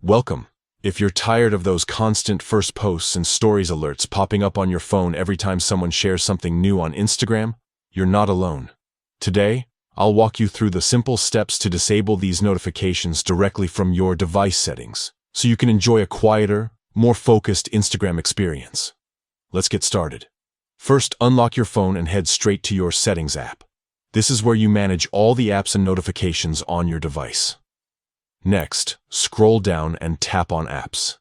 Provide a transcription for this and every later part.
Welcome. If you're tired of those constant first posts and stories alerts popping up on your phone every time someone shares something new on Instagram, you're not alone. Today, I'll walk you through the simple steps to disable these notifications directly from your device settings, so you can enjoy a quieter, more focused Instagram experience. Let's get started. First, unlock your phone and head straight to your Settings app. This is where you manage all the apps and notifications on your device. Next, scroll down and tap on Apps.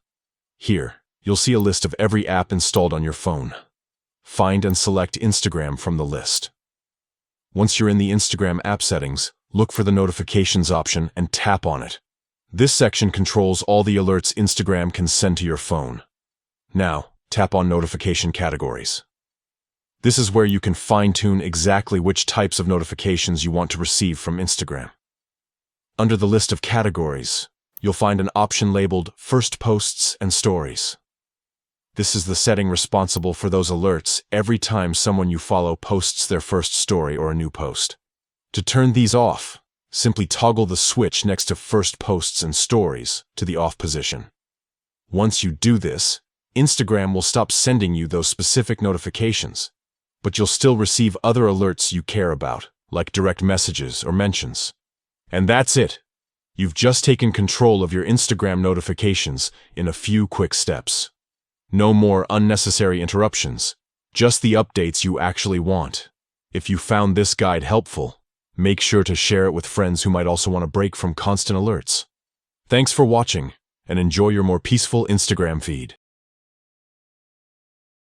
Here, you'll see a list of every app installed on your phone. Find and select Instagram from the list. Once you're in the Instagram app settings, look for the Notifications option and tap on it. This section controls all the alerts Instagram can send to your phone. Now, tap on Notification Categories. This is where you can fine-tune exactly which types of notifications you want to receive from Instagram. Under the list of categories, you'll find an option labeled First Posts and Stories. This is the setting responsible for those alerts every time someone you follow posts their first story or a new post. To turn these off, simply toggle the switch next to First Posts and Stories to the off position. Once you do this, Instagram will stop sending you those specific notifications, but you'll still receive other alerts you care about, like direct messages or mentions. And that's it. You've just taken control of your Instagram notifications in a few quick steps. No more unnecessary interruptions, just the updates you actually want. If you found this guide helpful, make sure to share it with friends who might also want a break from constant alerts. Thanks for watching, and enjoy your more peaceful Instagram feed.